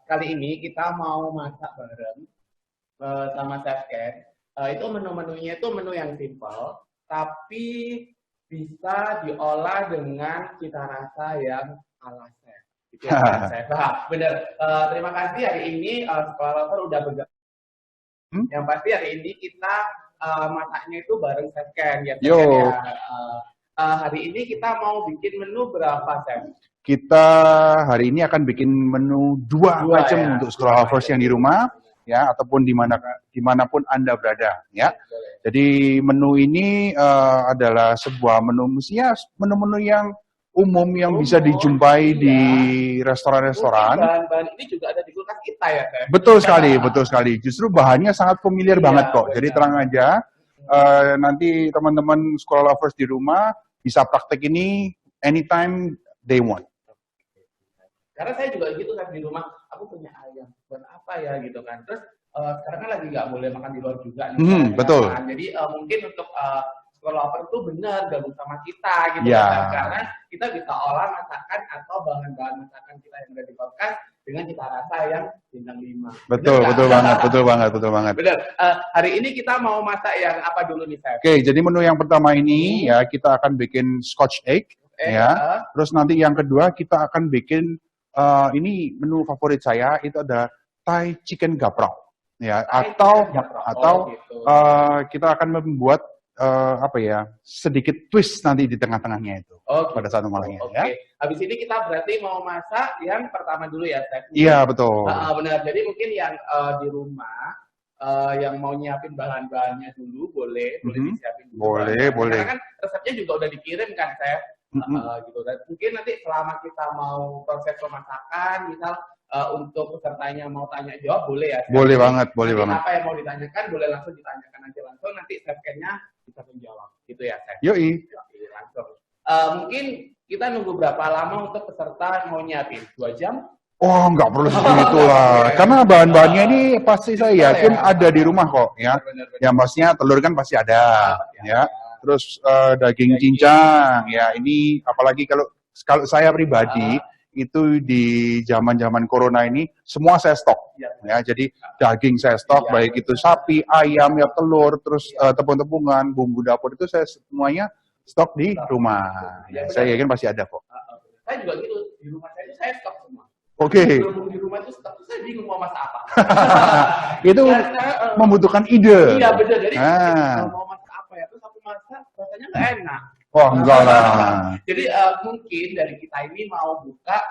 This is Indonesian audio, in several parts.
Kali ini kita mau masak bareng sama Chef Ken. Itu menu-menunya itu menu yang simple, tapi bisa diolah dengan cita rasa yang ala chef. Itu ya, chef. Nah, bener. Terima kasih hari ini Sekolah Lover udah bergabung. Yang pasti hari ini kita masaknya itu bareng Chef Ken ya. Yo. Hari ini kita mau bikin menu berapa, Chef? Kita hari ini akan bikin menu dua macam ya, untuk Sekolah Lovers yang di rumah, ya, ataupun dimanapun Anda berada, ya. Jadi menu ini adalah sebuah menu, mestinya menu-menu yang umum yang bisa dijumpai di restoran-restoran. Bahan-bahan ini juga ada di kulkas kita ya, Chef? Betul sekali, betul sekali. Justru bahannya sangat familiar banget kok. Jadi terang aja, nanti teman-teman Sekolah Lovers di rumah bisa praktek ini anytime they want. Karena saya juga gitu kan di rumah, aku punya ayam, buat apa ya gitu kan. Terus sekarang kan lagi nggak boleh makan di luar juga nih. Betul. Kan. Jadi mungkin untuk Sekolah Lover itu benar gabung sama kita gitu kan. Karena kita bisa olah masakan atau bahan-bahan masakan kita yang ada di kulkas dengan cita rasa yang bintang 5. Betul, betul banget. Benar. Hari ini kita mau masak yang apa dulu nih, Chef? Oke, jadi menu yang pertama ini ya kita akan bikin Scotch egg, ya. Terus nanti yang kedua kita akan bikin ini menu favorit saya itu ada Thai chicken gaprao, ya. Atau kita akan membuat apa ya, sedikit twist nanti di tengah-tengahnya itu pada saat memulainya. Ya. Habis ini kita berarti mau masak yang pertama dulu ya, Chef? Iya, betul. Benar. Jadi mungkin yang di rumah yang mau nyiapin bahan-bahannya dulu boleh disiapin dulu. Boleh. Karena kan resepnya juga udah dikirim kan, Chef? Gitu. Dan mungkin nanti selama kita mau proses pemasakan, misal untuk pesertanya mau tanya jawab boleh ya, Chef? Boleh banget. Apa yang mau ditanyakan boleh langsung ditanyakan aja langsung, nanti Chef Ken-nya bisa menjawab, gitu ya, Chef? Yoi. Langsung. Mungkin kita nunggu berapa lama untuk peserta mau nyiapin? 2 jam? Oh, nggak perlu segitu lah. Karena bahan-bahannya ini pasti saya yakin ada di rumah kok, ya. Yang pastinya telur kan pasti ada, ya. Terus daging cincang, ya. Ini apalagi kalau saya pribadi itu di zaman-zaman corona ini semua saya stok, ya. Jadi daging saya stok, baik itu sapi, ayam, ya telur, terus tepung-tepungan, bumbu dapur itu saya semuanya stok di rumah. Ya, saya yakin pasti ada kok. Saya juga gitu, di rumah saya stok semua. Oke. Di rumah itu stok, saya bingung mau masak apa. Itu membutuhkan ide. Iya, benar. Jadi mau masak apa ya, terus aku masak, rasanya nggak enak. Wah, enggak lah. Jadi mungkin dari kita ini mau buka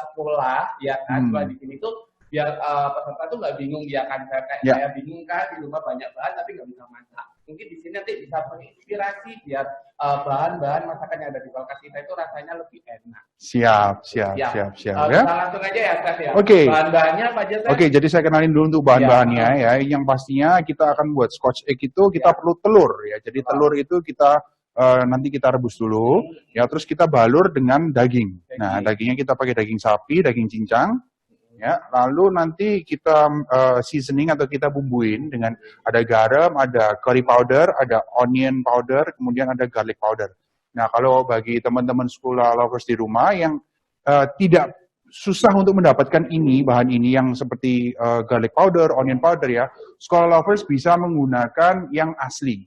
sekolah, ya kan, di sini tuh biar peserta tuh nggak bingung, ya kan, saya bingung kan, di rumah banyak bahan tapi nggak bisa masak. Mungkin di sini nanti bisa menginspirasi biar bahan-bahan masakan yang ada di kulkas kita itu rasanya lebih enak. Siap. Ya. Ya. Langsung aja ya, Chef ya. Oke. Bahan-bahannya apa aja, Chef? Oke, jadi saya kenalin dulu untuk bahan-bahannya ya. Yang pastinya kita akan buat Scotch egg itu kita perlu telur ya. Jadi telur itu kita nanti kita rebus dulu, ya. Terus kita balur dengan daging. Nah, dagingnya kita pakai daging sapi, daging cincang. Ya, lalu nanti kita seasoning atau kita bumbuin dengan ada garam, ada curry powder, ada onion powder, kemudian ada garlic powder. Nah, kalau bagi teman-teman Sekolah Lovers di rumah yang tidak susah untuk mendapatkan bahan ini yang seperti garlic powder, onion powder ya, Sekolah Lovers bisa menggunakan yang asli.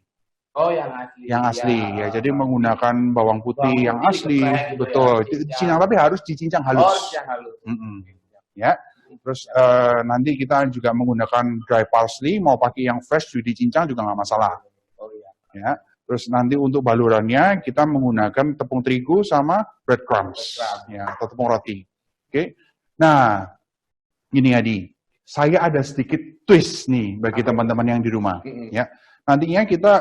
Oh, yang asli. Yang asli ya. Jadi menggunakan bawang putih yang asli, betul. Dicincang, tapi harus dicincang halus. Ya, terus nanti kita juga menggunakan dry parsley, mau pakai yang fresh dicincang juga nggak masalah. Ya, terus nanti untuk balurannya kita menggunakan tepung terigu sama breadcrumbs, ya, atau tepung roti. Oke, nah ini Adi, saya ada sedikit twist nih bagi teman-teman yang di rumah, ya. Nantinya kita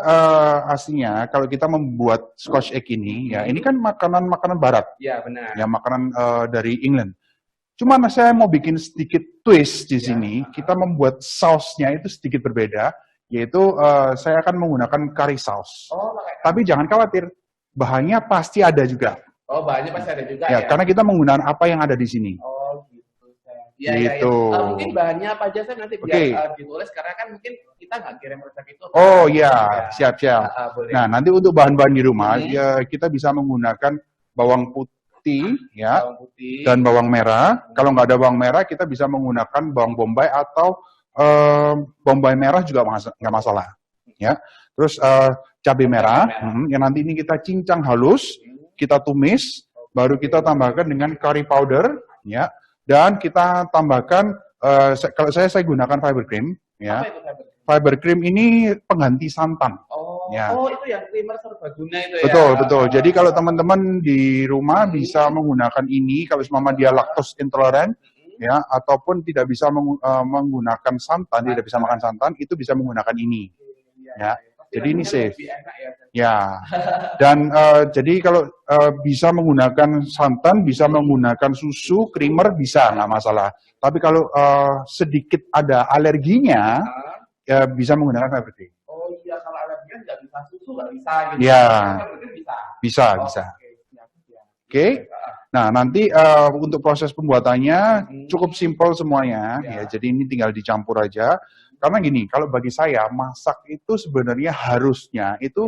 aslinya kalau kita membuat Scotch egg ini, ya, ini kan makanan Barat, ya benar, ya makanan dari England. Cuman saya mau bikin sedikit twist di sini, kita membuat sausnya itu sedikit berbeda, yaitu saya akan menggunakan curry sauce. Tapi jangan khawatir, bahannya pasti ada juga. Oh, bahannya pasti ada juga ya? Karena kita menggunakan apa yang ada di sini. Oh, gitu. Gitu. Mungkin bahannya apa aja saya nanti biar ditulis, karena kan mungkin kita nggak kirim resep itu. Oh iya, siap. Nah, nanti untuk bahan-bahan di rumah, ya kita bisa menggunakan bawang putih. putih, ya, bawang putih. dan bawang merah. Kalau nggak ada bawang merah, kita bisa menggunakan bawang bombay atau bombay merah juga nggak masalah. Ya, terus cabai merah, yang nanti ini kita cincang halus, kita tumis, baru kita tambahkan dengan curry powder, ya, dan kita tambahkan kalau saya gunakan fiber cream, ya. Apa itu Fiber cream ini pengganti santan. Ya. Oh, itu yang creamer serbaguna itu ya? Betul, betul. Jadi kalau teman-teman di rumah bisa menggunakan ini, kalau semama dia lactose intolerant, ya, ataupun tidak bisa menggunakan santan, tidak bisa makan santan, itu bisa menggunakan ini. Ya, jadi ini safe. Ya, dan jadi kalau bisa menggunakan santan, bisa menggunakan susu, creamer bisa, nggak masalah. Tapi kalau sedikit ada alerginya, ya bisa menggunakan fiber cream. Oh iya, kalau alergi nggak bisa susu, nggak bisa gitu. Ya, bisa. Bisa. Oke. Nah, nanti untuk proses pembuatannya cukup simpel semuanya, ya. Jadi ini tinggal dicampur aja. Karena gini, kalau bagi saya masak itu sebenarnya harusnya itu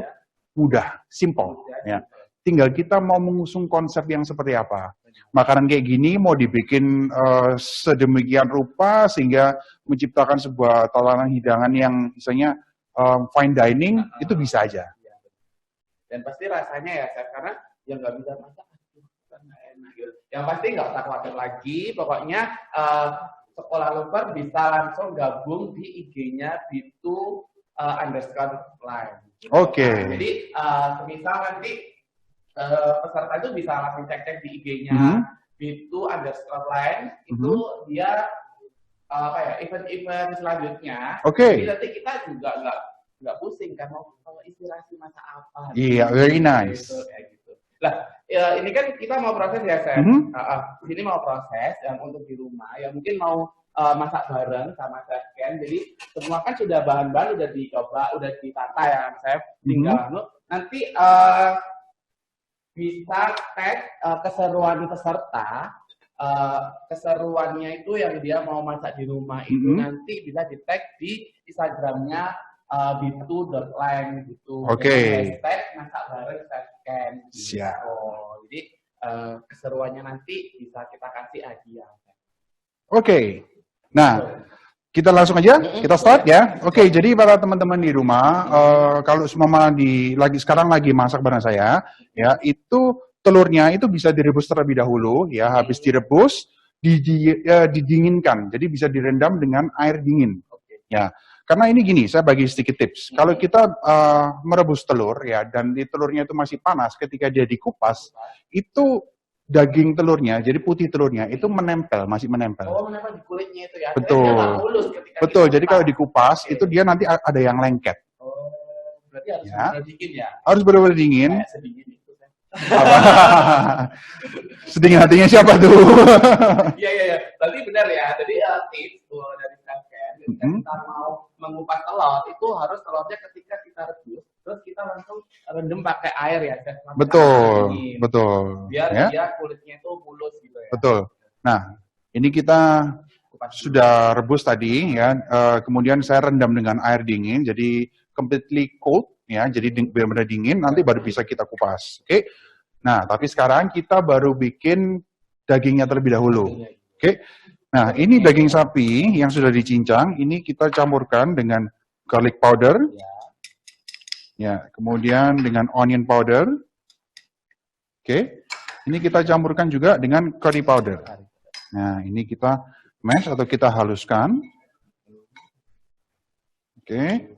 mudah, simple, ya. Tinggal kita mau mengusung konsep yang seperti apa. Makanan kayak gini mau dibikin sedemikian rupa sehingga menciptakan sebuah tatanan hidangan yang misalnya fine dining itu bisa aja. Dan pasti rasanya ya, Chef, karena yang nggak bisa masak, karena enak gitu. Yang pasti nggak usah khawatir lagi, pokoknya Sekolah Lover bisa langsung gabung di IG-nya @bitu_line. Oke. Jadi misal nanti peserta itu bisa langsung cek di IG-nya bitu_line, itu dia event-event selanjutnya. Oke. Jadi nanti kita juga nggak pusing kan mau inspirasi masak apa. Iya, very nice. Gitu. Lah, ini kan kita mau proses ya, Chef. Di sini mau proses yang untuk di rumah, yang mungkin mau masak bareng sama Chef Ken. Jadi semua kan sudah bahan-bahan udah dicoba, udah ditata ya, Chef. Tinggal nanti bisa tag keseruan peserta. Keseruannya itu yang dia mau masak di rumah itu nanti bisa di tag di Instagramnya bitu.line gitu. Oke. Hashtag masak bareng Chef Ken. Siap. Jadi keseruannya nanti bisa kita kasih hadiah. Oke. Nah, kita langsung aja, kita start ya. Oke, jadi para teman-teman di rumah, kalau semua sekarang lagi masak bareng saya, ya itu telurnya itu bisa direbus terlebih dahulu, ya. Habis direbus, didinginkan. Jadi bisa direndam dengan air dingin, ya. Karena ini gini, saya bagi sedikit tips. Kalau kita merebus telur, ya, dan di telurnya itu masih panas, ketika dia dikupas, itu daging telurnya, jadi putih telurnya itu masih menempel. Oh, menempel di kulitnya itu ya. Betul. Betul. Jadi kalau dikupas itu dia nanti ada yang lengket. Oh, berarti harus benar-benar dingin ya. Harus benar-benar dingin. Sedingin itu. Sedingin hatinya siapa tuh? Iya. Berarti benar ya. Jadi tips dari Chef Ken, ketika kita mau mengupas telur itu harus telurnya ketika kita rebus, terus kita langsung rendam pakai air ya, Chef. Betul. Biar dia kulitnya itu mulus gitu ya. Betul. Nah, ini kita sudah rebus tadi ya. Kemudian saya rendam dengan air dingin, jadi completely cold ya. Jadi benar-benar dingin. Nanti baru bisa kita kupas. Oke. Nah, tapi sekarang kita baru bikin dagingnya terlebih dahulu. Oke. Nah, ini daging sapi yang sudah dicincang. Ini kita campurkan dengan garlic powder. Ya, kemudian dengan onion powder. Oke. Ini kita campurkan juga dengan curry powder. Nah, ini kita mash atau kita haluskan. Oke.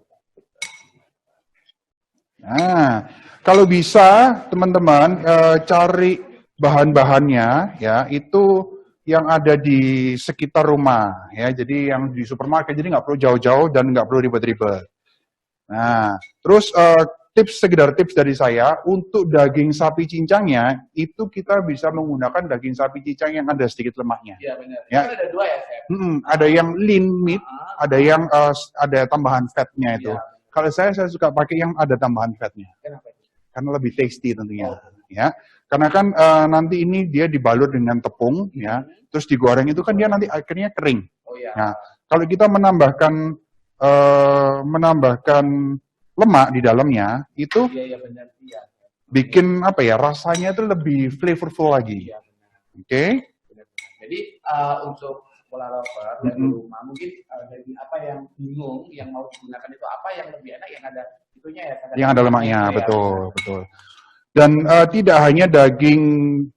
Nah, kalau bisa teman-teman cari bahan-bahannya ya itu yang ada di sekitar rumah ya. Jadi yang di supermarket, jadi nggak perlu jauh-jauh dan nggak perlu ribet-ribet. Nah, terus sekedar tips dari saya, untuk daging sapi cincangnya, itu kita bisa menggunakan daging sapi cincang yang ada sedikit lemaknya. Iya, benar. Ya. Kan ada dua ya, Chef? Ada yang lean meat, ada yang ada tambahan fatnya itu. Kalau saya suka pakai yang ada tambahan fatnya. Kenapa? Karena lebih tasty tentunya. Ya. Karena kan nanti ini dia dibalut dengan tepung, ya, terus digoreng itu kan dia nanti akhirnya kering. Nah, kalau kita menambahkan lemak di dalamnya itu bikin apa ya, rasanya itu lebih flavorful lagi. Iya, benar. Oke. Benar-benar. Jadi untuk sekolah lover dan di rumah mungkin daging apa yang bingung yang mau digunakan itu apa yang lebih enak yang ada itunya ya. Yang ada lemaknya, ya, betul, betul. Dan tidak hanya daging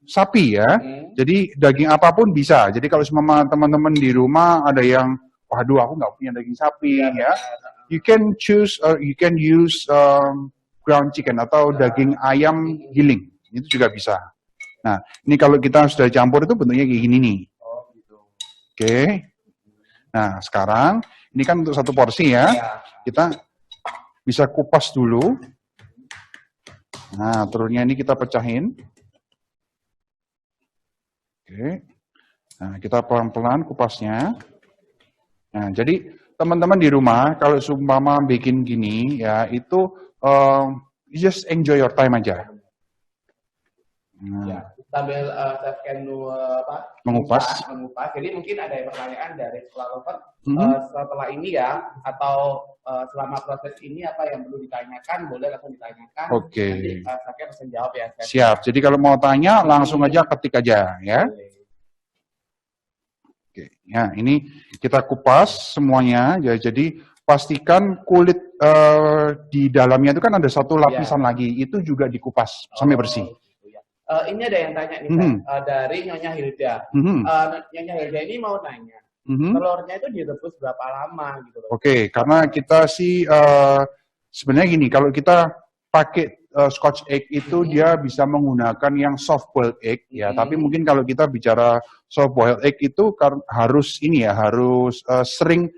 sapi ya, jadi daging apapun bisa. Jadi kalau semua teman-teman di rumah ada yang, waduh aku nggak punya daging sapi ya, you can choose or you can use ground chicken atau daging ayam giling, itu juga bisa. Nah, ini kalau kita sudah campur itu bentuknya kayak gini nih. Oh, gitu. Oke. Nah, sekarang ini kan untuk satu porsi ya. Kita bisa kupas dulu. Nah, telurnya ini kita pecahin. Oke. Nah, kita pelan-pelan kupasnya. Nah, jadi teman-teman di rumah kalau seumpama bikin gini ya, itu just enjoy your time aja. Nah. Ya, sambil Chef Ken mengupas. Jadi mungkin ada pertanyaan dari sekolah lover setelah ini ya, atau selama proses ini apa yang perlu ditanyakan, boleh langsung ditanyakan. Oke. Nanti Chef Ken bisa jawab ya. Chef. Siap. Jadi kalau mau tanya langsung aja ketik aja ya. Oke. Ya, ini kita kupas semuanya ya. Jadi pastikan kulit di dalamnya itu kan ada satu lapisan lagi, itu juga dikupas sampai bersih. Ini ada yang tanya nih, dari Nyonya Hilda. Nyonya Hilda ini mau nanya, telurnya itu direbus berapa lama gitu loh? Oke, karena kita sih sebenarnya gini, kalau kita pakai Scotch egg itu dia bisa menggunakan yang soft boiled egg ya, tapi mungkin kalau kita bicara soft boiled egg itu harus ini ya, harus sering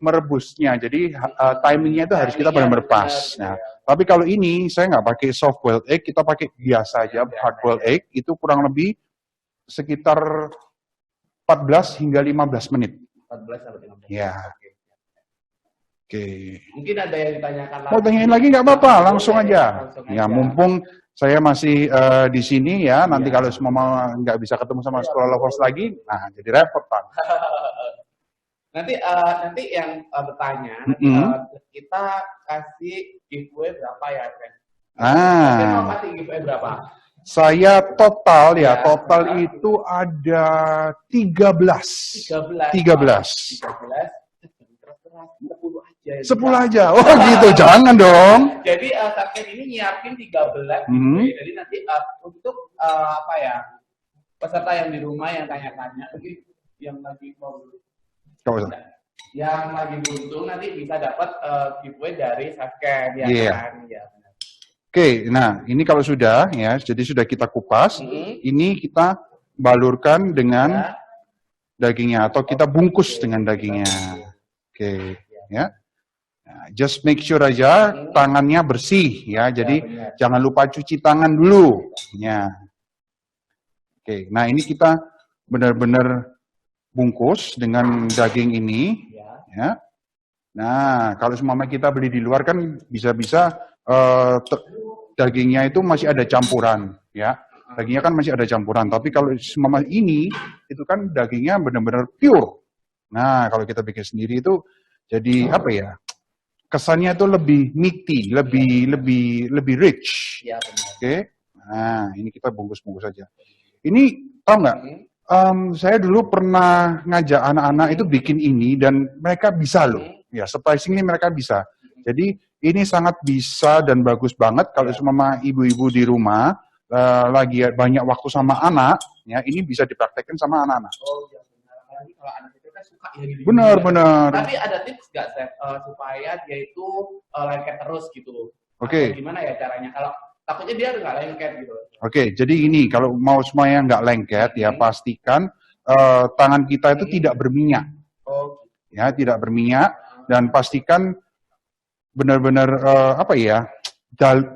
merebusnya, jadi timingnya itu harus kita benar-benar pas. Nah, tapi kalau ini saya nggak pakai soft boiled egg, kita pakai biasa aja hard boiled egg, itu kurang lebih sekitar 14 hingga 15 menit. 14 sampai 15 menit. Ya. Oke. Mungkin ada yang ditanyakan lagi. Mau tanyain lagi nggak apa-apa, langsung aja. Ya, mumpung saya masih di sini ya, nanti kalau semua nggak bisa ketemu sama sekolah lovers lagi, nah jadi repot Pak. Nanti yang bertanya, kita kasih giveaway berapa ya, Ken? Mau kasih giveaway berapa? Saya total itu ada 13. 13. 10 aja. Oh gitu, jangan dong. Jadi Ken ini nyiapin 13. Jadi nanti untuk peserta yang di rumah yang tanya-tanya, yang lagi mau yang lagi beruntung nanti bisa dapat giveaway dari Chef Ken kan? Ya. Oke, nah ini kalau sudah ya, jadi sudah kita kupas, ini kita balurkan dengan dagingnya atau kita bungkus dengan dagingnya. Oke, ya. Nah, just make sure aja tangannya bersih ya, jadi jangan lupa cuci tangan dulu. Ya. Oke, nah ini kita benar-benar bungkus dengan daging ini, ya. Nah, kalau semua kita beli di luar kan bisa-bisa dagingnya itu masih ada campuran, ya. Dagingnya kan masih ada campuran. Tapi kalau semua ini itu kan dagingnya benar-benar pure. Nah, kalau kita bikin sendiri itu jadi apa ya? Kesannya itu lebih meaty, lebih rich. Oke. Nah, ini kita bungkus-bungkus saja. Ini tahu nggak? Saya dulu pernah ngajak anak-anak itu bikin ini dan mereka bisa loh. Ya, surprisingly mereka bisa. Jadi ini sangat bisa dan bagus banget kalau semua ibu-ibu di rumah lagi banyak waktu sama anak, ya ini bisa dipraktekkan sama anak-anak. Oh iya, benar. Apalagi kalau anak itu kan suka ya gitu. Benar. Tapi ada tips nggak, Chef, supaya dia itu lengket terus gitu? Oke. Gimana ya caranya? Kalau takutnya dia nggak lengket gitu. Oke, jadi ini kalau mau semuanya nggak lengket ya pastikan tangan kita itu tidak berminyak. Ya, tidak berminyak dan pastikan benar-benar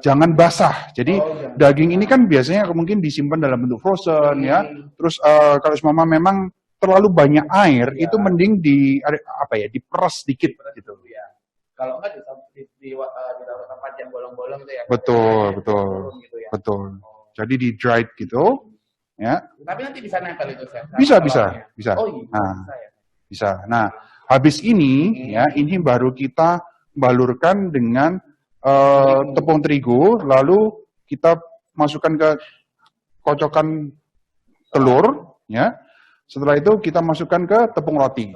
jangan basah. Jadi daging ini kan biasanya mungkin disimpan dalam bentuk frozen ya. Terus kalau semua memang terlalu banyak air itu mending diperas dikit gitu. Kalau enggak di tempat yang bolong-bolong itu ya. Betul. Gitu ya. Betul. Jadi di dried gitu, ya. Tapi nanti bisa nempel itu, Chef. Bisa. Oh iya. Bisa. Nah, habis ini ya, ini baru kita balurkan dengan tepung terigu, lalu kita masukkan ke kocokan telur, ya. Setelah itu kita masukkan ke tepung roti,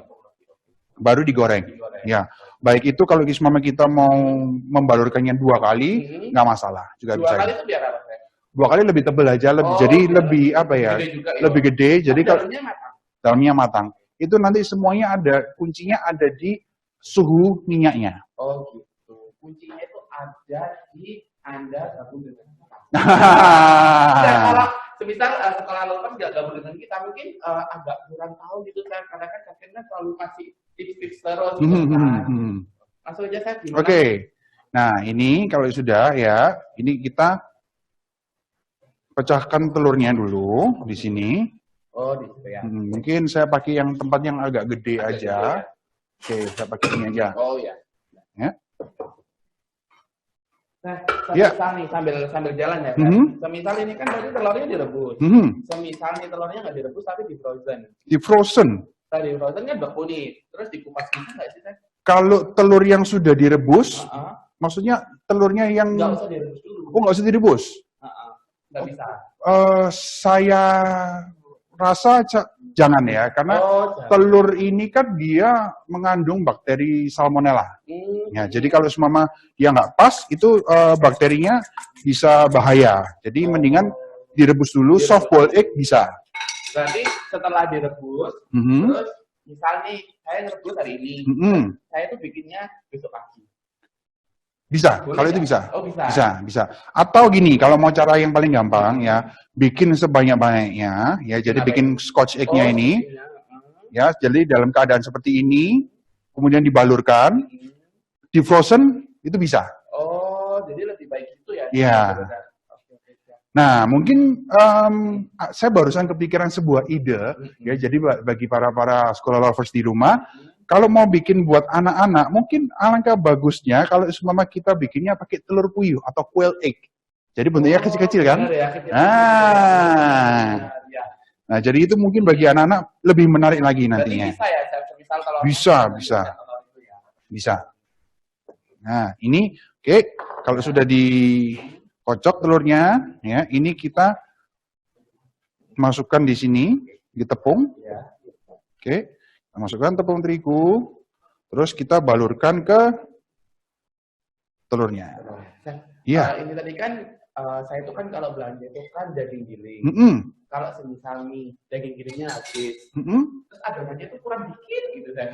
baru digoreng. Ya, baik itu kalau mama kita mau membalurkannya 2 kali, nggak masalah, juga 2 bisa. kali itu biar apa, Chef? 2 kali lebih tebal aja, jadi lebih apa ya? Gede juga, lebih gede. Jadi kalau dalamnya matang. dalamnya matang, itu nanti semuanya kuncinya ada di suhu minyaknya. Oh gitu. Kuncinya itu ada di Anda gabung dengan Dan kalau semisal setelah lepas nggak gabung dengan kita, mungkin agak kurang tahu gitu kan, karena kan Kevin kan selalu kasih tips-tips terus gitu kan. Langsung aja saya gimana? Oke. Nah, ini kalau sudah ya, ini kita pecahkan telurnya dulu di sini. Oh, di situ ya. Mungkin saya pakai yang tempat yang agak gede aja. Gede, ya. Oke, saya pakai ini aja. Oh ya. Ya. Nah, Ya. semisal nih sambil jalan ya. Semisal ini kan berarti telurnya direbus. Semisal nih telurnya nggak direbus tapi di frozen. Di frozen. Nah, di frozen kan beku nih, terus dikupas gitu nggak sih, Teh? Kalau telur yang sudah direbus, maksudnya telurnya yang nggak usah direbus dulu. Oh, nggak usah direbus. Nggak bisa. Saya rasa jangan ya, karena telur ini kan dia mengandung bakteri salmonella. Ya, jadi kalau semama dia nggak pas, itu bakterinya bisa bahaya. Jadi mendingan direbus dulu, soft boiled egg bisa. Berarti setelah direbus, terus misal nih saya rebus hari ini, saya tuh bikinnya besok pagi. Bisa, boleh kalau ya? itu bisa. Oh, bisa. Bisa. Atau gini, kalau mau cara yang paling gampang ya, bikin sebanyak-banyaknya, ya. Jadi bikin scotch egg-nya ini, ya. Jadi dalam keadaan seperti ini, kemudian dibalurkan, di frozen itu bisa. Oh, jadi lebih baik itu ya? Iya. Nah, mungkin saya barusan kepikiran sebuah ide, ya. Jadi bagi para sekolah lovers di rumah. Kalau mau bikin buat anak-anak, mungkin alangkah bagusnya kalau seumpama kita bikinnya pakai telur puyuh atau quail egg. Jadi bentuknya kecil-kecil kan? Ya, Nah, jadi itu mungkin bagi anak-anak lebih menarik lagi nantinya. Bisa ya, misal kalau bisa. Nah, ini oke, kalau sudah dikocok telurnya, ya, ini kita masukkan di sini, di tepung. Oke. Kita masukkan tepung terigu, terus kita balurkan ke telurnya. Iya. Ini tadi kan saya itu kan kalau belanja itu kan daging giling. Kalau semisal nih daging gilingnya habis, terus adonannya itu kurang dikit gitu kan.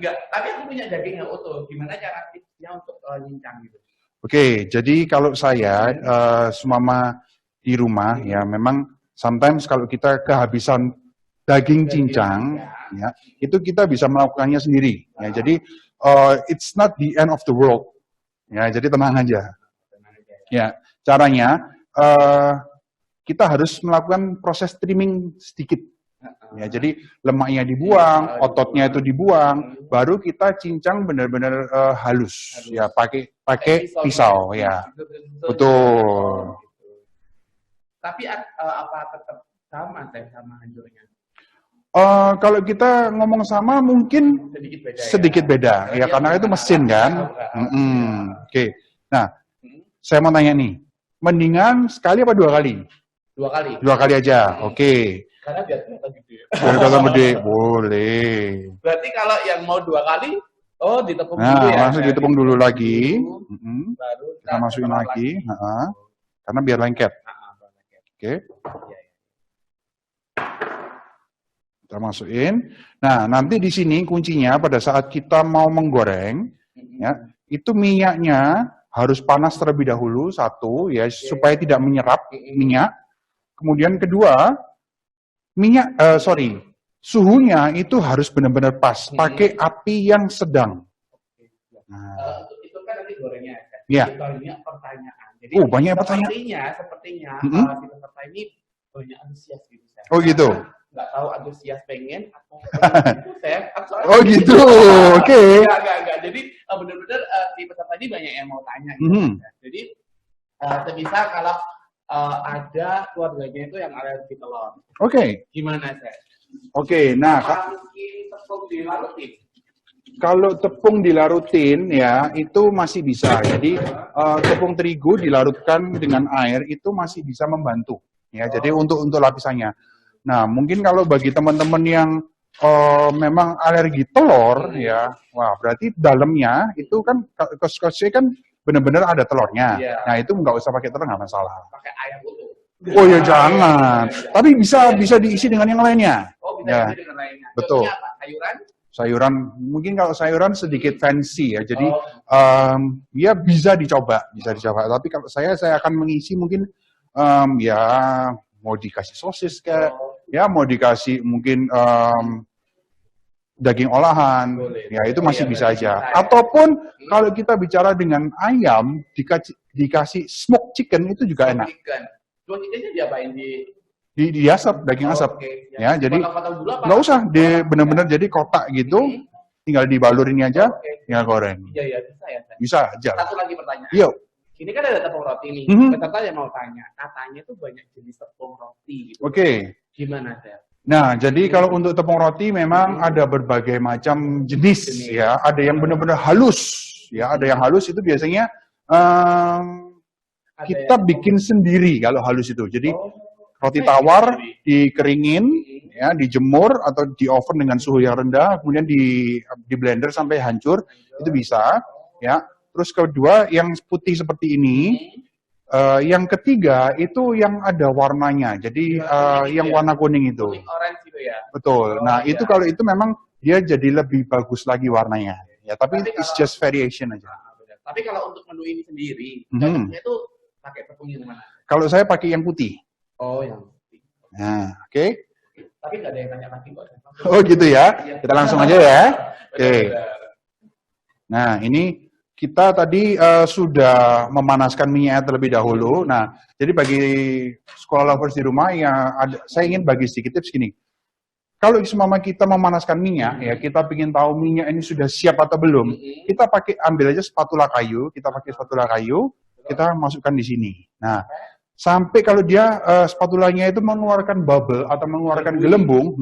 Enggak, tapi aku punya daging yang utuh. Gimana cara tipsnya untuk nyincang gitu? Oke, jadi kalau saya semama di rumah ya memang sometimes kalau kita kehabisan daging cincang, ya, itu kita bisa melakukannya sendiri. Ya, jadi it's not the end of the world. Ya, jadi tenang aja. Ya, caranya kita harus melakukan proses trimming sedikit. Ya, jadi lemaknya dibuang, ototnya itu dibuang, baru kita cincang benar-benar halus. Ya, pakai pisau. Ya, betul. Tapi apa tetap sama hancurnya? Kalau kita ngomong sama mungkin sedikit beda, ya karena itu mesin kan. Oke. Nah, saya mau tanya nih, mendingan sekali apa 2 kali? 2 kali. 2 kali aja, oke. Karena biar kelihatan gede. Biar kelihatan gede, boleh. Berarti kalau yang mau 2 kali, ditepung dulu ya? Nah, langsung ditepung dulu lagi. Baru kita masukin lagi. Karena biar lengket. Oke. Kita masukin. Nah, nanti di sini kuncinya pada saat kita mau menggoreng, ya, itu minyaknya harus panas terlebih dahulu, satu, ya, supaya tidak menyerap minyak. Kemudian kedua, suhunya itu harus benar-benar pas, pakai api yang sedang. Nah, itu kan nanti gorengnya. Ya. Banyak pertanyaan. Jadi, banyak pertanyaan. Sepertinya si peserta ini banyak antusias gitu. Oh gitu. Nggak tahu antusias pengen atau oh gitu, oke. Enggak. Jadi benar-benar si peserta ini banyak yang mau tanya. Gitu. Jadi semisal kalau ada keluarganya itu yang alergi telur. Oke. Gimana, Chef? Oke, nah. Mungkin tepung dilalutin? Kalau tepung dilarutin ya itu masih bisa. Jadi tepung terigu dilarutkan dengan air itu masih bisa membantu. Ya, jadi untuk lapisannya. Nah, mungkin kalau bagi teman-teman yang memang alergi telur ya, wah berarti dalamnya itu kan scotch kan benar-benar ada telurnya. Iya. Nah, itu nggak usah pakai telur, nggak masalah. Pakai air utuh. Oh ya jangan. Tapi bisa diisi dengan yang lainnya. Oh, bisa Ya, diisi dengan lainnya. betul. Contohnya apa? Sayuran? Sayuran, mungkin kalau sayuran sedikit fancy ya. Jadi Oh. ya bisa dicoba. Tapi kalau saya akan mengisi mungkin ya mau dikasih sosis kayak, ya mau dikasih mungkin daging olahan, Boleh. ya itu masih Iya, bisa berarti aja. bisa ya. Ataupun kalau kita bicara dengan ayam, dikasih smoked chicken itu juga enak. Chicken. Cuma chickennya diapain Diasap, daging asap. Oke. Ya, jadi Potong-potong dulu apa? nggak usah, benar-benar jadi kotak gitu, tinggal dibalurin aja, Oke. tinggal goreng. Iya, iya, bisa ya. Saya. Bisa aja. Satu lagi pertanyaan. Yuk. Ini kan ada tepung roti nih. Mhm. Peserta yang mau tanya, katanya tuh banyak jenis tepung roti gitu. Oke. Gimana, Chef? Nah, jadi kalau untuk tepung roti memang ada berbagai macam jenis ya. Ada yang benar-benar halus, ya. Ada yang halus itu biasanya Ada kita yang- bikin sendiri kalau halus itu. Jadi Oh. roti tawar dikeringin, ya, dijemur atau di oven dengan suhu yang rendah, kemudian di blender sampai hancur, itu bisa, ya. Terus kedua yang putih seperti ini, yang ketiga itu yang ada warnanya, jadi yang warna kuning itu, Kuning orange gitu ya. betul. Nah iya. itu kalau itu memang dia jadi lebih bagus lagi warnanya, ya. Tapi Tapi it's kalau- just variation aja. Benar. Tapi kalau untuk menu ini sendiri, Mhm. cocoknya itu pakai tepung yang mana? Kalau saya pakai yang putih. Oh, yang putih. Nah, oke. Tapi nggak ada yang tanya lagi kok. Oh gitu ya. Kita langsung aja ya. Oke. Benar. Nah, ini kita tadi sudah memanaskan minyak terlebih dahulu. Nah, jadi bagi sekolah lovers di rumah yang saya ingin bagi sedikit tips gini. Kalau semama kita memanaskan minyak, ya kita ingin tahu minyak ini sudah siap atau belum, kita ambil aja spatula kayu, kita pakai spatula kayu, kita masukkan di sini. Nah, sampai kalau dia spatulanya itu mengeluarkan bubble atau mengeluarkan gelembung,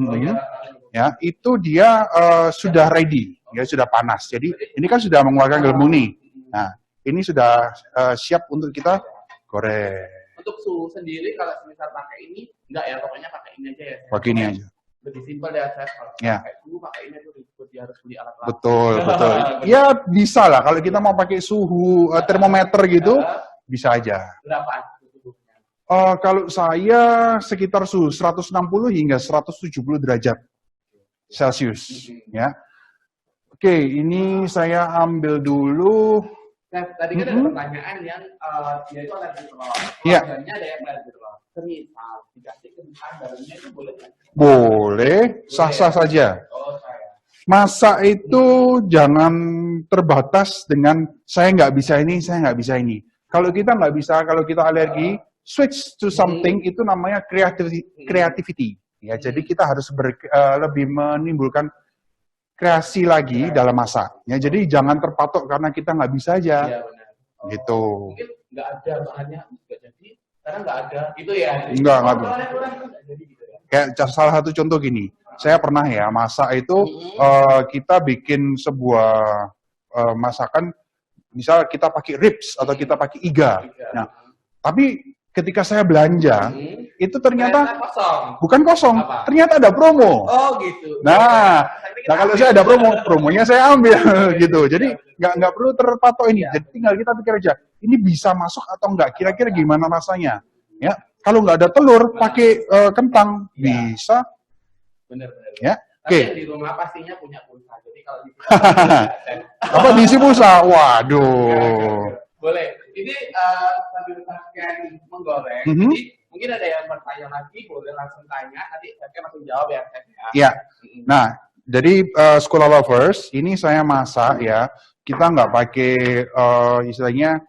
ya itu dia sudah ready, ya sudah panas. Jadi ini kan sudah mengeluarkan gelembung nih. Nah, ini sudah siap untuk kita goreng. Untuk suhu sendiri kalau misal pakai ini, enggak ya, pokoknya pakai ini aja ya. Pakai ini aja. Lebih simpel ya, saya kalau Ya. pakai suhu, pakai ini tuh ribet, dia harus beli alat-alat. Betul, betul. Ya bisa lah kalau kita mau pakai suhu termometer gitu, bisa aja. Berapa suhunya? Kalau saya sekitar suhu 160 hingga 170 derajat Celcius, ya. Oke, ini saya ambil dulu. Nah, tadi kan ada pertanyaan yang dia itu alergi telur. Iya. Keluarganya ada yang alergi telur. Semisal dikasih kentang dalamnya itu boleh nggak? Boleh, sah-sah saja. Oh, saya. Masak itu jangan terbatas dengan saya nggak bisa ini, saya nggak bisa ini. Kalau kita nggak bisa, kalau kita alergi, switch to something itu namanya creativity. Ya, jadi kita harus lebih menimbulkan kreasi lagi dalam masak. Ya, jadi jangan terpatok karena kita nggak bisa aja. Iya, benar. Oh, Gitu. Mungkin nggak ada bahannya, nggak jadi. Karena nggak ada, gitu ya? Nggak ada. Kurang nggak jadi gitu ya? Kayak salah satu contoh gini, saya pernah ya masak itu kita bikin sebuah masakan, misal kita pakai ribs atau kita pakai iga. Nah, tapi ketika saya belanja, itu ternyata kosong. bukan kosong, Apa? ternyata ada promo. Oh, gitu. Nah, kalau saya ada promonya saya ambil gitu. Jadi nggak perlu terpatok ini. Jadi tinggal kita pikir aja, ini bisa masuk atau enggak? Kira-kira gimana rasanya? Ya, kalau nggak ada telur, pakai kentang bisa. Benar-benar. Ya, Tapi oke. yang di rumah pastinya punya pulsa. Jadi kalau di Apa diisi pulsa? Waduh. boleh. Ini sambil kalian menggoreng. Mhm. Jadi mungkin ada yang bertanya lagi, boleh langsung tanya. Nanti saya langsung jawab ya. Chef, ya. Ya. Nah, jadi sekolah lovers, ini saya masak ya. Kita nggak pakai istilahnya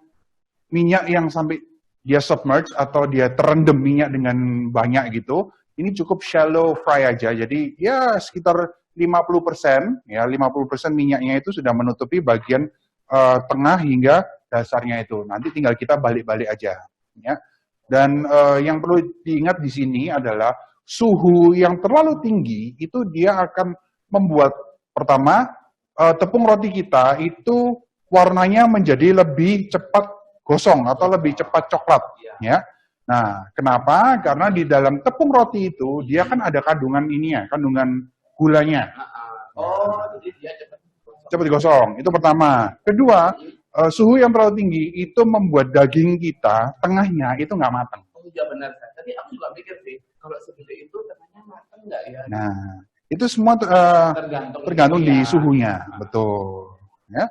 minyak yang sampai dia submerge atau dia terendam minyak dengan banyak gitu. Ini cukup shallow fry aja. Jadi ya sekitar 50%, ya 50% minyaknya itu sudah menutupi bagian tengah hingga dasarnya itu. Nanti tinggal kita balik-balik aja, ya. Dan yang perlu diingat di sini adalah suhu yang terlalu tinggi itu dia akan membuat pertama tepung roti kita itu warnanya menjadi lebih cepat gosong atau lebih cepat coklat, ya. Nah, kenapa? Karena di dalam tepung roti itu dia kan ada kandungan ini ya, kandungan gulanya. Oh, jadi dia Cepat gosong. Itu pertama. Kedua, suhu yang terlalu tinggi itu membuat daging kita tengahnya itu nggak matang. Oh iya benar. Tadi aku juga mikir sih, kalau segede itu tengahnya matang nggak ya? Nah, itu semua tergantung di suhunya, betul. Ya.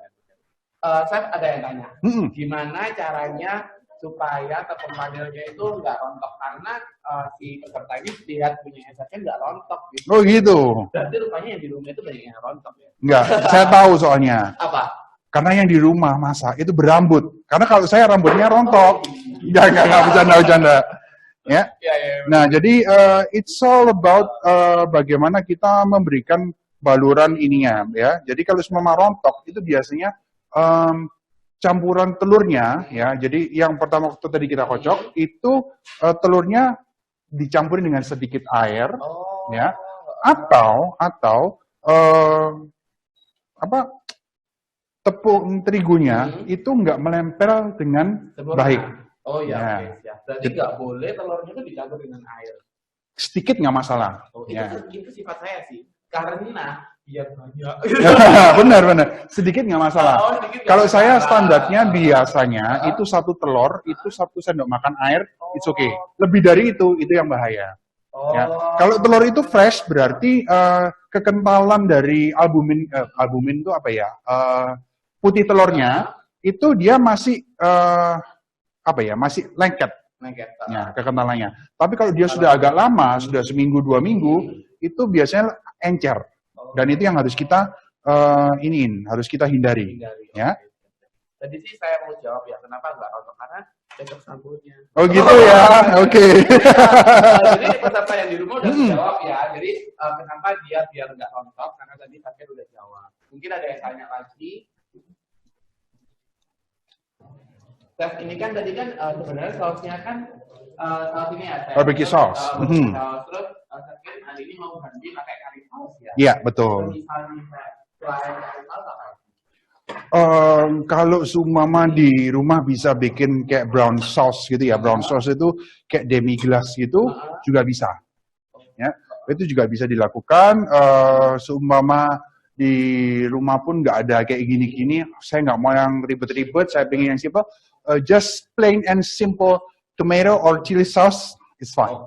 Saya ada yang tanya, gimana caranya supaya tepung panelnya itu nggak rontok, karena si peserta ini lihat punya SFN nggak rontok gitu. Oh gitu. Berarti rupanya yang di rumah itu banyak yang rontok ya? Enggak, saya tahu soalnya. Apa? Karena yang di rumah masak itu berambut. Karena kalau saya rambutnya rontok. Enggak bercanda-bercanda. Ya. Nah, jadi it's all about bagaimana kita memberikan baluran ininya ya. Jadi kalau semua rontok itu biasanya campuran telurnya ya. Jadi yang pertama waktu tadi kita kocok itu telurnya dicampurin dengan sedikit air ya. Atau tepung terigunya itu nggak menempel dengan baik. Oh iya, ya. Berarti nggak boleh telurnya itu dicampur dengan air. Sedikit nggak masalah. Itu sifat saya sih. Karena biar banyak. Benar. Sedikit nggak masalah. Kalau saya standarnya biasanya itu satu telur, itu 1 sendok makan air, it's okay. Lebih dari itu yang bahaya. Ya. Kalau telur itu fresh berarti kekentalan dari albumin itu apa ya? Putih telurnya itu dia masih masih lengket. Ya, kekentalannya. Tapi kalau dia sudah agak lama, sudah seminggu 2 minggu, itu biasanya encer. Dan itu yang harus kita harus kita hindari. Ya. Tadi sih saya mau jawab ya, kenapa nggak rontok, karena cocok sambelnya. Oh gitu ya, oke. Jadi peserta yang di rumah udah jawab ya. Jadi kenapa dia biar nggak rontok, karena tadi Sakir udah jawab. Mungkin ada yang tanya lagi. Chef ini kan tadi kan sebenarnya sausnya kan saus ini ya, barbecue sauce. Terus Sakir hari ini mau ganti pakai curry sauce ya? Iya, betul. Kalau seumpama di rumah bisa bikin kayak brown sauce gitu ya, brown sauce itu kayak demi glace gitu juga bisa. Ya, itu juga bisa dilakukan. Seumpama di rumah pun nggak ada kayak gini-gini, saya nggak mau yang ribet-ribet, saya pengen yang simple. Just plain and simple tomato or chili sauce is fine.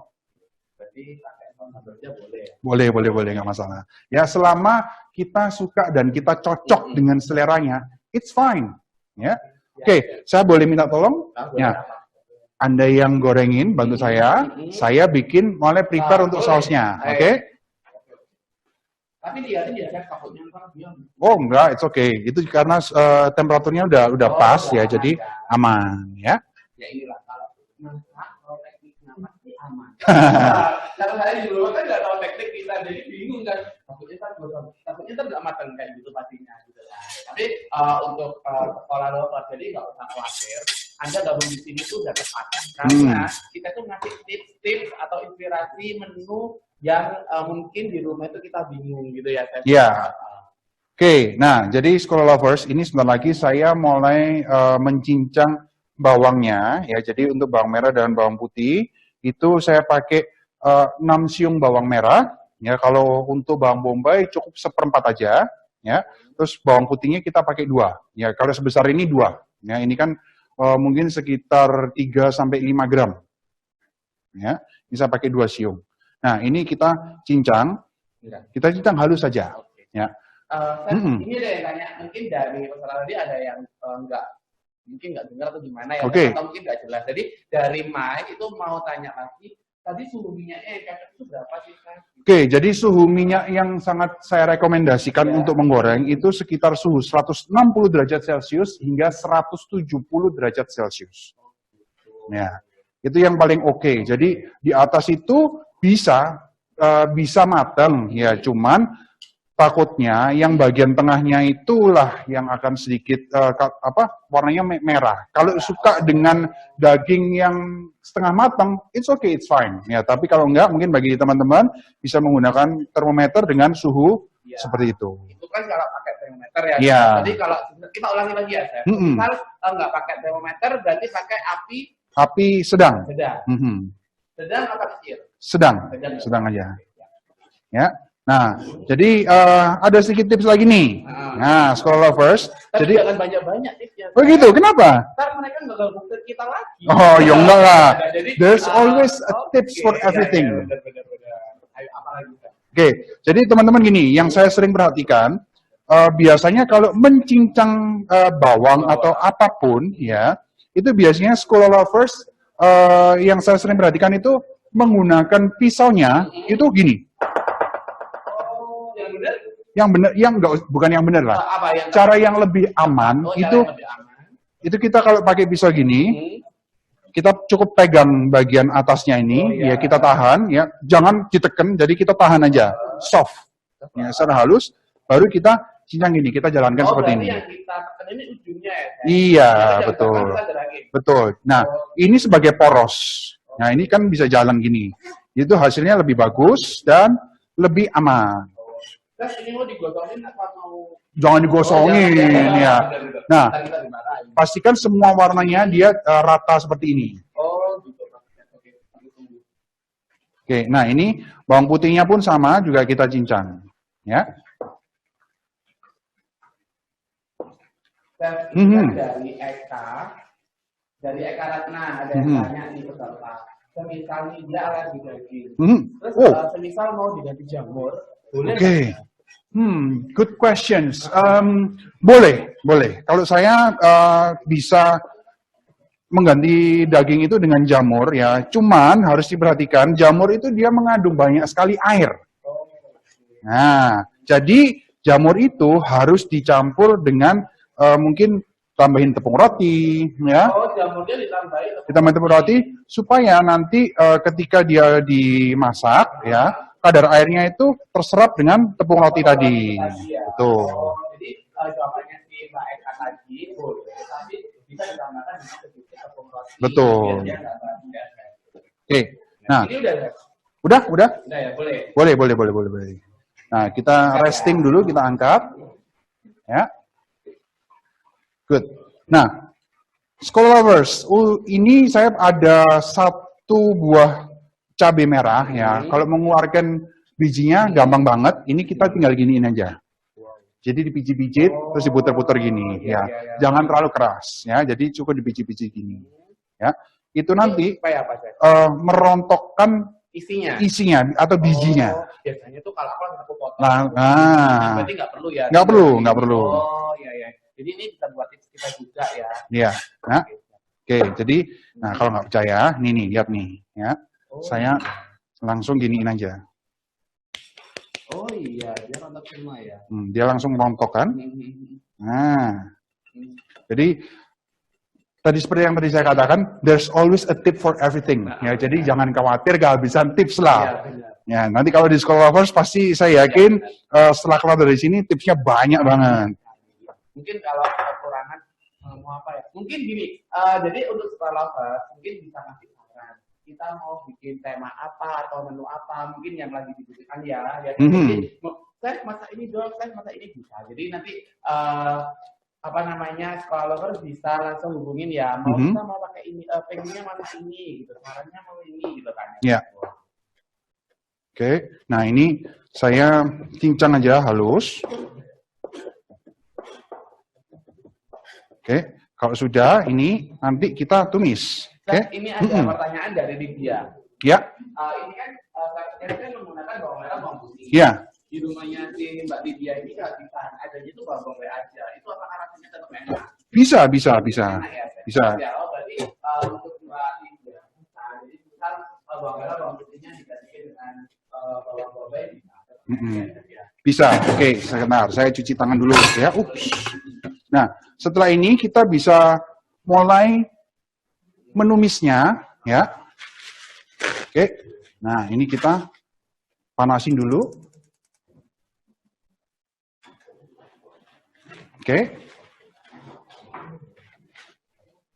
Berarti pakai sambelnya boleh. Boleh, nggak masalah. Ya selama kita suka dan kita cocok dengan seleranya, it's fine. Ya. Oke, saya boleh minta tolong? Ya. Anda yang gorengin, bantu saya bikin mulai prepare untuk sausnya, oke? Tapi dia biasanya takutnya dia. Oh enggak, it's okay. Itu karena temperaturnya udah pas ya, jadi aman ya. Ya inilah kalau tekniknya pasti aman. Kalau saya di rumah kan nggak tahu teknik kita, jadi bingung kan. Takutnya nggak matang kayak gitu pastinya gitu lah. Tapi untuk sekolah dokter, jadi nggak usah khawatir. Anda gabung di sini tuh udah tepat, karena kita tuh ngasih tips-tips atau inspirasi menu yang mungkin di rumah itu kita bingung gitu ya. Iya. Oke, nah jadi Sekolah Lovers ini sebentar lagi saya mulai mencincang bawangnya ya. Jadi untuk bawang merah dan bawang putih itu saya pakai 6 siung bawang merah ya. Kalau untuk bawang bombay cukup 1/4 aja ya. Terus bawang putihnya kita pakai 2 ya. Kalau sebesar ini 2 ya. Ini kan mungkin sekitar 3 sampai 5 gram ya. Bisa pakai 2 siung. Nah, ini kita cincang halus saja. Ya. Ini ada yang tanya, mungkin dari peserta tadi ada yang mungkin nggak dengar atau gimana ya, atau mungkin nggak jelas. Jadi dari Mike itu mau tanya lagi, tadi suhu minyaknya yang itu berapa sih? Oke, jadi suhu minyak yang sangat saya rekomendasikan untuk menggoreng itu sekitar suhu 160 derajat Celcius hingga 170 derajat Celcius. Ya, itu yang paling oke. Jadi di atas itu bisa matang ya, cuman takutnya yang bagian tengahnya itulah yang akan sedikit warnanya merah. Kalau suka dengan daging yang setengah matang, it's okay, it's fine ya. Tapi kalau enggak, mungkin bagi teman-teman bisa menggunakan termometer dengan suhu seperti itu. Itu kan kalau pakai termometer ya. Iya. Jadi kalau kita ulangi lagi ya, Chef. Misal nggak pakai termometer, berarti pakai api sedang. Sedang apa kecil? Sedang aja. Ya. Nah, jadi ada sedikit tips lagi nih. Nah, Scholar Lovers. Tapi jadi jangan banyak-banyak tipsnya. Oh gitu, kenapa? Ntar mereka nggak gabung ke kita lagi. Oh, ya enggak lah. Jadi, There's always a tips for everything. Ya, benar. Ayo, apa lagi? Oke, jadi teman-teman gini, yang saya sering perhatikan, biasanya kalau mencincang bawang atau apapun, ya, itu biasanya Scholar Lovers yang saya sering perhatikan itu menggunakan pisaunya itu gini. Bukan yang benar lah. Cara yang lebih aman itu kita kalau pakai pisau gini, kita cukup pegang bagian atasnya ini, ya kita tahan, ya jangan ditekan, jadi kita tahan aja, soft, ya secara halus, baru kita cincang gini, kita jalankan seperti ini. Yang kita tekan ini ujungnya ya? Iya, betul. Nah, ini sebagai poros. Nah, ini kan bisa jalan gini. Itu hasilnya lebih bagus dan lebih aman. Terus ini mau digosongin apa mau? Jangan digosongin, ya. Nah, pastikan semua warnanya dia rata seperti ini. Oh, gitu. Oke, nah ini bawang putihnya pun sama, juga kita cincang, ya. Dari Eka Ratna ada yang tanya di peserta. Semisal dia alergi daging, terus semisal mau diganti jamur, boleh? Oke. Good questions. Boleh. Kalau saya bisa mengganti daging itu dengan jamur, ya. Cuman harus diperhatikan, jamur itu dia mengandung banyak sekali air. Nah, jadi jamur itu harus dicampur dengan mungkin tambahin tepung roti, ya. Oh, jamurnya ditambahin tepung roti supaya nanti ketika dia dimasak, ya, kadar airnya itu terserap dengan tepung roti tadi. Betul. Jadi jawabannya si Mbak Eka tadi boleh, tapi bisa ditambahkan dengan sedikit tepung roti. Betul. Oke. Nah. Ini udah? Udah ya, boleh. Boleh. Nah, kita resting dulu, kita angkat. Ya. Good. Nah, Scholar Lovers, ini saya ada satu buah cabai merah, ya. Kalau mengeluarkan bijinya gampang banget. Ini kita tinggal giniin aja. Jadi dipijit-pijit, terus diputer-puter gini, ya. Jangan terlalu keras, ya. Jadi cukup dipijit-pijit gini, ya. Itu nanti merontokkan isinya atau bijinya. Biasanya tuh kalau aku potong. Nah, berarti nggak perlu ya? Nggak perlu. Oh, iya. Jadi ini kita buat tips kita juga ya. Iya. Nah, oke. Jadi, kalau nggak percaya, nih, lihat nih, ya. Saya langsung giniin aja. Oh iya, dia rontok semua ya. Dia langsung rontok kan? Nah, jadi tadi seperti yang tadi saya katakan, there's always a tip for everything. Ya, jadi jangan khawatir kehabisan tips lah. Ya, nanti kalau di Scholar Lovers pasti saya yakin setelah keluar dari sini tipsnya banyak banget. Mungkin kalau kekurangan mau apa ya? Mungkin gini, jadi untuk Scholar Lovers mungkin bisa ngasih saran. Kita mau bikin tema apa atau menu apa, mungkin yang lagi dibutuhkan ya. Jadi, saya masak ini dong, saya masak ini bisa. Jadi nanti Scholar Lovers bisa langsung hubungin ya. Mau kita mau pakai ini, pengennya mana ini, gitu. Sarannya mau ini, gitu kan? Ya. Oke, nah ini saya cincang aja halus. Oke, kalau sudah ini nanti kita tumis. Oke. Ini ada pertanyaan dari Lydia. Ya. Ini kan saya menggunakan bawang merah, bawang putih. Ya. Di rumahnya si Mbak Lydia ini nggak bisa adanya itu bawang merah aja. Itu apakah rasanya tetap enak? Bisa. Enak ya, bisa. Ya, berarti untuk Mbak Lydia, jadi misal bawang merah, bawang putihnya diganti dengan bawang bombay bisa. Oke, sebentar. Saya cuci tangan dulu ya. Ups. Nah, setelah ini kita bisa mulai menumisnya, ya. Oke. Nah, ini kita panasin dulu. Oke.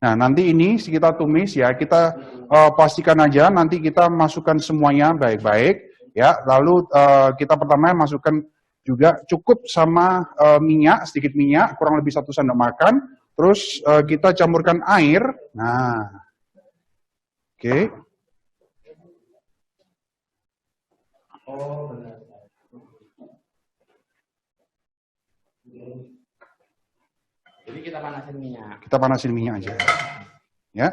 Nah, nanti ini kita tumis ya. Kita pastikan aja nanti kita masukkan semuanya baik-baik, ya. Lalu kita pertama masukkan juga cukup sama minyak, sedikit minyak, kurang lebih 1 sendok makan. Terus kita campurkan air. Nah, oke. Oh, benar. Jadi kita panasin minyak. Kita panasin minyak aja. Ya.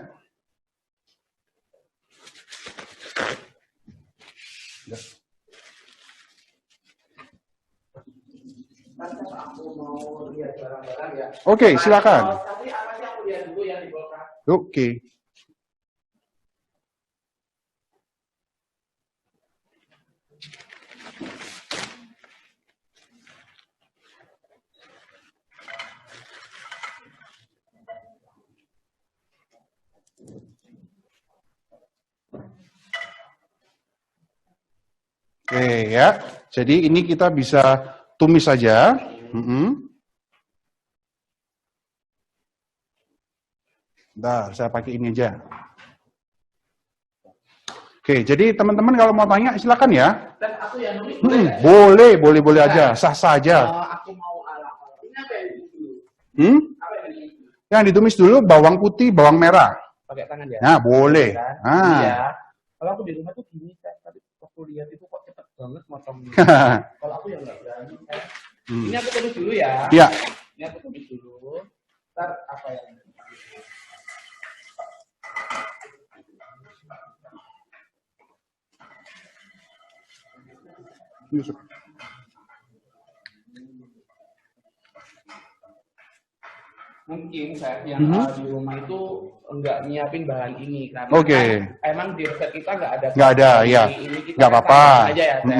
Aku mau lihat barang-barang ya. Oke, silakan. Tapi apa sih aku lihat dulu yang di kulkas? Oke. Oke ya. Jadi ini kita bisa tumis saja. Bentar, saya pakai ini aja. Oke, jadi teman-teman kalau mau tanya silakan ya. Dan aku yang nulis Boleh aja, sah-sah aja. Aku mau ala. Ini apa yang ditumis? Apa yang ditumis? Yang ditumis dulu bawang putih, bawang merah. Pakai tangan ya? Nah, boleh. Kan? Nah. Iya. Kalau aku di rumah tuh gini, tapi aku lihat itu kok cepet banget motongnya. Kalau aku yang nggak berani. Ini aku tumis dulu ya. Iya. Ini aku tumis dulu. Ntar apa yang mungkin saya yang di rumah itu enggak nyiapin bahan ini karena emang di resep kita enggak ada. Enggak ada, ya. Enggak apa-apa.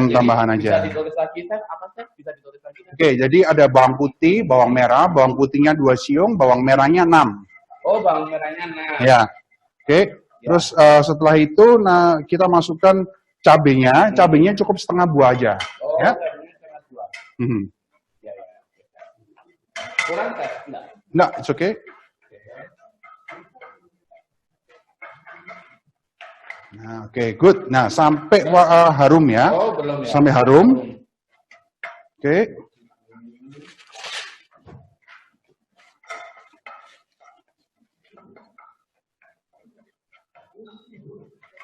Tambahan aja. Bisa ditulis lagi, Chef. Apa, Chef? Bisa ditulis lagi. Oke, jadi ada bawang putih, bawang merah, bawang putihnya 2 siung, bawang merahnya 6. Oh, bawang merahnya 6. Ya. Oke. Terus setelah itu kita masukkan cabenya. Cabenya cukup setengah buah aja. Oh, ya. Cabenya setengah buah. Ya. Kurang, Chef? Enggak, it's okay. Nah, oke, good. Nah, sampai harum ya. Oh, belum ya. Sampai harum. Oke.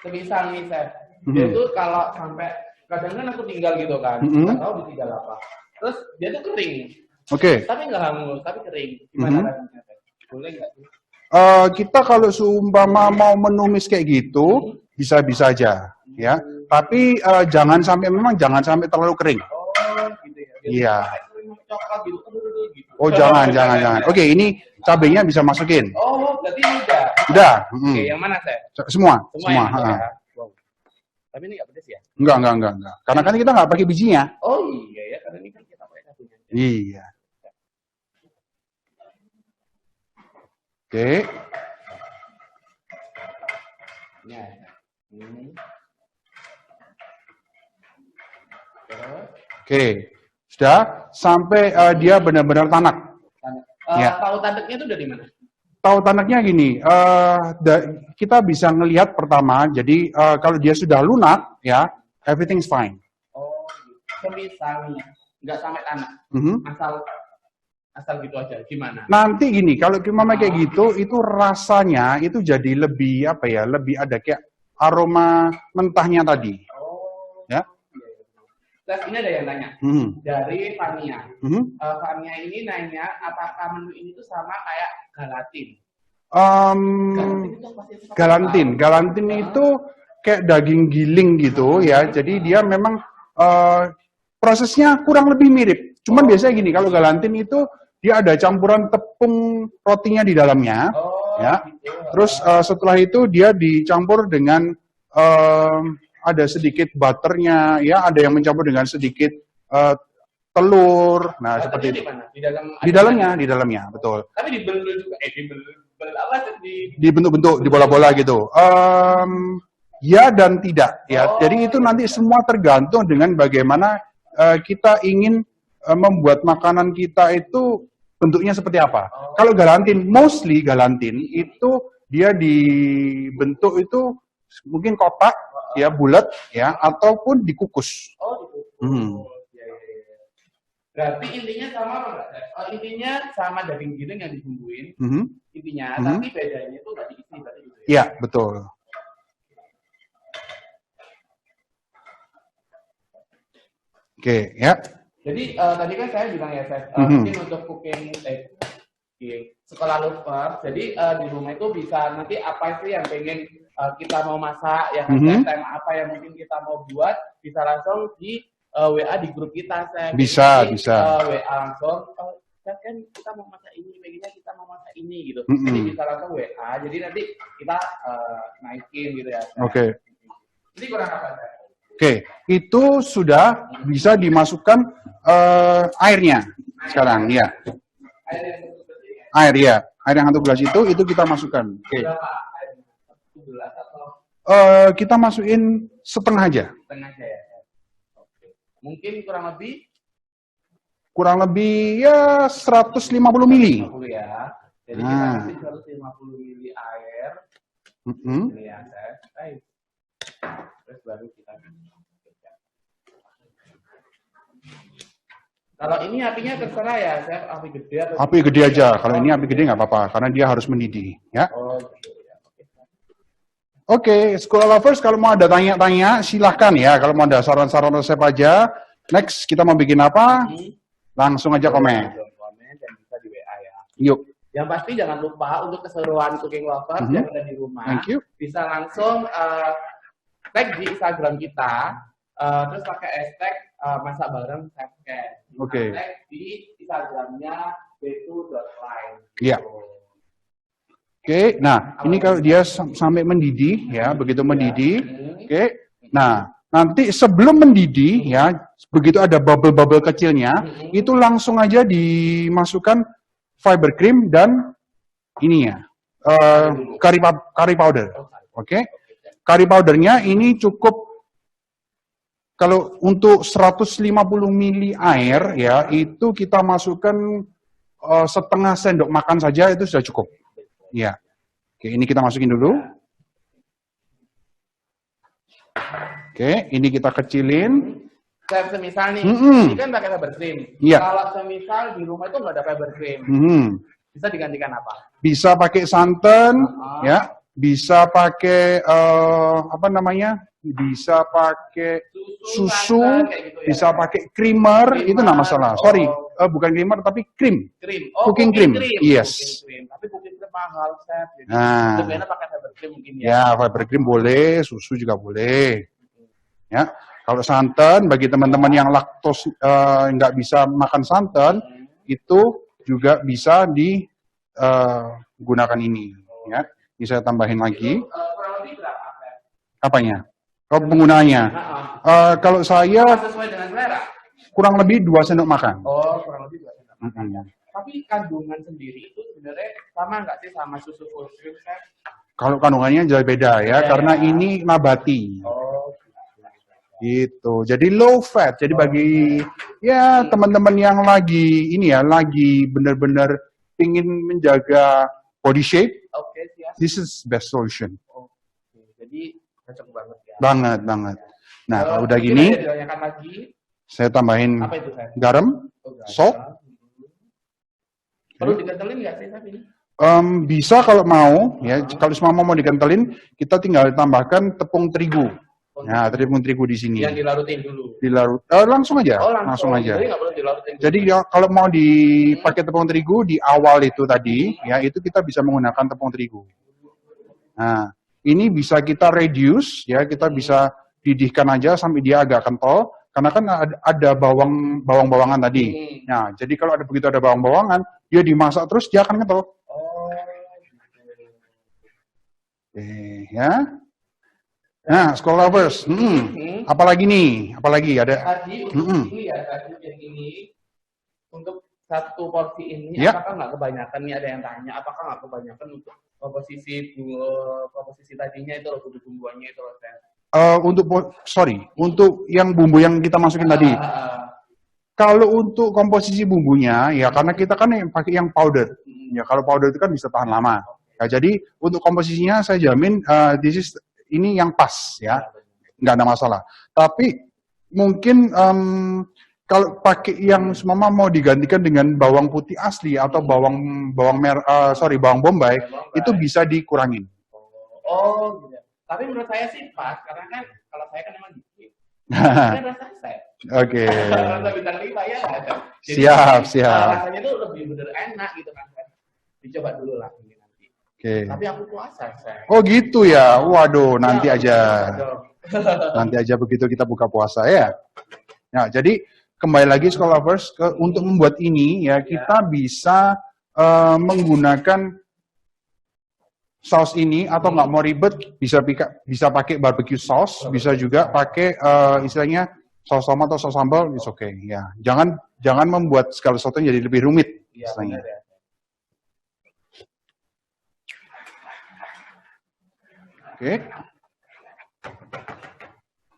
Semisal nih, Chef. Dia tuh kalau sampai kadang kan aku tinggal gitu kan. Nggak tahu ditinggal apa. Terus dia tuh kering. Oke. Tapi nggak hangus, tapi kering. Gimana rasanya? Boleh nggak sih? Kita kalau seumpama mau menumis kayak gitu, bisa-bisa aja, ya. Tapi jangan sampai terlalu kering. Oh, gitu ya. Iya. Coklat gitu. Oh, jangan. Oke, ini cabenya bisa masukin. Oh, berarti ini udah. Udah. Oke, yang mana, Chef? Semua. Ya? Wow. Tapi ini nggak pedes ya? Enggak. Karena kan kita nggak pakai bijinya. Oh iya ya, karena ini kan kita pakai satunya. Iya. Oke. Ya. Oke. Sudah sampai dia benar-benar tanak. Tahu tanduknya itu dari mana? Tahu tanduknya gini, kita bisa ngelihat pertama. Jadi kalau dia sudah lunak, ya everything's fine. Oh, semisal nggak sampai tanak, asal gitu aja. Gimana? Nanti gini, kalau mama kayak gitu, itu rasanya itu jadi lebih lebih ada kayak aroma mentahnya tadi. Oh. Ya. Terus ini ada yang nanya dari Fania. Fania ini nanya apakah menu ini tuh sama kayak galatin? Galantin itu kayak daging giling gitu ya. Jadi dia memang prosesnya kurang lebih mirip. Cuman biasanya gini, kalau galantin itu dia ada campuran tepung rotinya di dalamnya, ya. Gitu. Terus setelah itu dia dicampur dengan ada sedikit butternya, ya. Ada yang mencampur dengan sedikit telur. Nah, seperti itu. Di dalamnya, betul. Tapi dibelul juga, dibentuk-bentuk, di bola-bola gitu. Ya dan tidak, ya. Jadi itu nanti semua tergantung dengan bagaimana kita ingin membuat makanan kita itu bentuknya seperti apa. Kalau mostly galantin itu dia dibentuk itu mungkin kotak, ya, bulat, ya, ataupun dikukus. Oh, dikukus. Berarti intinya sama apa enggak? Intinya sama daging giling yang dibumbuin. Intinya, tapi bedanya itu nggak diisi berarti gitu ya? Iya, betul. Oke, ya. Jadi tadi kan saya bilang ya, Chef, mungkin untuk cooking sekolah lover, jadi di rumah itu bisa nanti apa sih yang pengen kita mau masak, ya kan, tema apa yang mungkin kita mau buat, bisa langsung di WA di grup kita, Chef. Bisa, jadi, bisa. WA langsung, Chef kan kita mau masak ini, pengennya kita mau masak ini, gitu. Jadi bisa langsung WA, jadi nanti kita naikin gitu ya, Chef. Oke. Ini kurang apa, Chef? Oke, itu sudah bisa dimasukkan airnya sekarang, ya. Air ya, air yang 1 gelas itu kita masukkan. Oke. Kita masukin setengah aja. Setengah aja ya. Oke. Mungkin kurang lebih ya 150 mili. 150 ya. Jadi kita kasih 150 mili air. Ini ya, Chef. Terus baru kita. Kalau ini apinya terserah ya, Chef, api gede atau api gede aja. Kalau ini api gede nggak apa-apa, karena dia harus mendidih, ya. Oh, gitu ya. Oke, School Lovers, kalau mau ada tanya-tanya, silahkan ya. Kalau mau ada saran-saran resep aja. Next, kita mau bikin apa? Langsung aja komen. Komen dan bisa di WA ya. Yuk. Yang pasti jangan lupa untuk keseruan Cooking Lovers yang ada di rumah. Thank you. Bisa langsung tag di Instagram kita, terus pakai hashtag masak bareng Chefken. Oke. Tag di Instagramnya betu.line. Iya. Oke, nah ini kalau dia sampai mendidih ya, begitu mendidih. Oke, nah nanti sebelum mendidih ya, begitu ada bubble-bubble kecilnya, itu langsung aja dimasukkan fiber cream dan ini ya, curry powder. Oke, curry powdernya ini cukup. Kalau untuk 150 mili air ya, itu kita masukkan setengah sendok makan saja itu sudah cukup. Ya. Oke, ini kita masukin dulu. Oke, ini kita kecilin. Chef, semisal nih, ini kan pakai fiber cream. Iya. Kalau semisal di rumah itu nggak ada fiber cream, bisa digantikan apa? Bisa pakai santan, ya. Bisa pakai apa namanya? Bisa pakai susu, gitu ya, bisa pakai creamer, itu nggak masalah. Sorry, bukan creamer tapi cream. Cooking cream. Yes. Cream. Tapi cooking cream mahal, Chef. Jadi lebih enak pakai fiber cream mungkin ya. Ya, fiber cream boleh, susu juga boleh. Ya, kalau santan bagi teman-teman yang laktos nggak bisa makan santan, itu juga bisa digunakan ini. Ya, ini saya tambahin lagi. Kurang lebih berapa? Apanya? Penggunaannya. Kalau saya sesuai dengan selera. Kurang lebih 2 sendok makan. Oh, kurang lebih 2 sendok makan. Tapi kandungan sendiri itu sebenarnya sama nggak sih sama susu full cream, Chef? Kalau kandungannya jauh beda ya, karena ini nabati. Oh, gitu. Jadi low fat. Jadi bagi ya teman-teman yang lagi ini ya, lagi benar-benar ingin menjaga body shape, this is best solution. Jadi cocok banget ya. Banget. Nah, kalau udah gini, saya tambahin garam, salt. Perlu dikentelin nggak sih, Chef, ini? Bisa kalau mau, ya. Kalau semua mau dikentelin, kita tinggal tambahkan tepung terigu. Nah, tepung terigu di sini. Yang dilarutin dulu. Langsung aja. Langsung aja. Jadi nggak perlu dilarutin. Jadi kalau mau dipakai tepung terigu di awal itu tadi, ya itu kita bisa menggunakan tepung terigu. Nah, ini bisa kita reduce, ya kita bisa didihkan aja sampai dia agak kental, karena kan ada bawang-bawangan tadi. Nah, jadi kalau begitu ada bawang-bawangan, dia dimasak terus dia akan kental. Oke, ya. Nah, School Lovers, apalagi nih? Apalagi ada? Tadi untuk ini ya, tadi yang ini untuk satu porsi ini, apakah nggak kebanyakan? Nih ada yang tanya, apakah nggak kebanyakan untuk komposisi tadinya itu loh, bumbu-bumbuannya itu loh, untuk yang bumbu yang kita masukin tadi. Kalau untuk komposisi bumbunya, ya karena kita kan pakai yang powder. Ya kalau powder itu kan bisa tahan lama. Ya, jadi untuk komposisinya saya jamin ini yang pas ya, nggak ada masalah. Tapi mungkin kalau pakai yang semama mau digantikan dengan bawang putih asli atau bawang bombay, itu bisa dikurangin. Oh, gitu. Tapi menurut saya sih pas, karena kan kalau saya kan emang dikit. Kan rasa saya. Oke. Rasa bintang 5 ya. Jadi, siap. rasanya itu lebih bener enak gitu kan. Dicoba dulu lah ini nanti. Oke. Tapi aku puasa, saya. Oh gitu ya. Waduh, nanti Ya, aja. Nanti aja begitu kita buka puasa ya. Nah, jadi kembali lagi School Lovers, untuk membuat ini ya kita bisa menggunakan saus ini, atau nggak mau ribet bisa pakai barbecue sauce, bisa juga pakai istilahnya saus tomat atau saus sambal, it's okay ya. Jangan membuat segala sesuatu jadi lebih rumit istilahnya. Oke.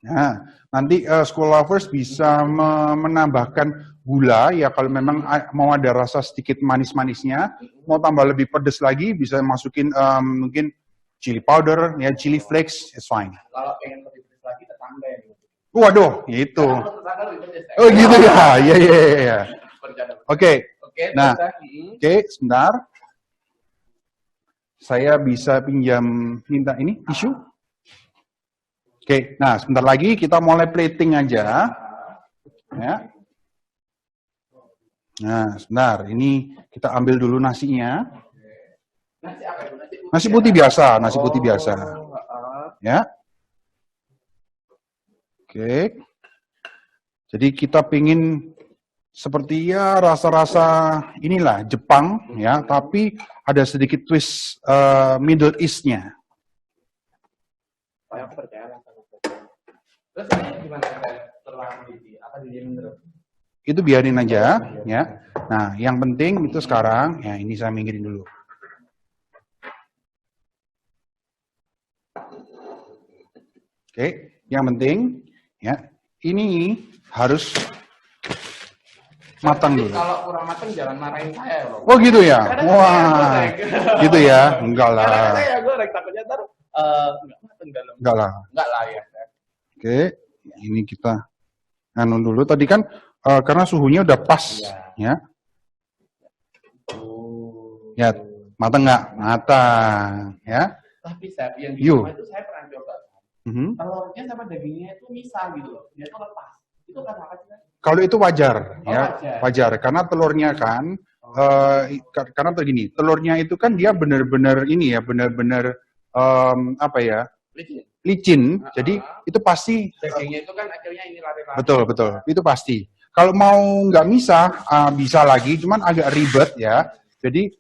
Nah, nanti School Lovers bisa menambahkan gula ya kalau memang mau ada rasa sedikit manis-manisnya, mau tambah lebih pedas lagi bisa masukin mungkin chili powder ya, chili flakes, it's fine. Kalau pengen lebih pedas lagi tetangga ya. Waduh, gitu. Oh gitu ya, iya. Oke. Nah, sebentar. Saya bisa minta ini tisu. Oke, nah sebentar lagi kita mulai plating aja. Ya. Nah, sebentar. Ini kita ambil dulu nasinya. Nasi putih biasa, nasi putih biasa. Ya. Oke. Jadi kita pingin seperti ya rasa-rasa inilah Jepang ya, tapi ada sedikit twist Middle East-nya. Saya percaya lah. Terus ini gimana setelah apa didiamin terus? Itu biarin aja ya. Nah, yang penting itu sekarang ya ini saya minggirin dulu. Oke, yang penting ya ini harus matang dulu. Kalau kurang matang jangan marahin saya loh. Oh gitu ya? Wah, gitu ya? Enggak lah. Karena saya goreng takutnya ntar enggak matang dalam. Enggak lah. Enggak lah ya. Oke, ini kita anu dulu. Tadi kan karena suhunya udah pas ya. Ya, matang nggak? Matang ya. Tapi yang di rumah itu saya pernah coba. Telurnya sama dagingnya itu misah gitu loh. Dia tuh lepas. Itu karena apa sih? Kalau itu wajar, ya wajar. Karena telurnya kan, karena begini, telurnya itu kan dia benar-benar ini ya, benar-benar apa ya, licin. Jadi itu pasti. Dagingnya itu kan akhirnya ini lari-lari. Betul, itu pasti. Kalau mau nggak misah, bisa lagi, cuman agak ribet ya. Jadi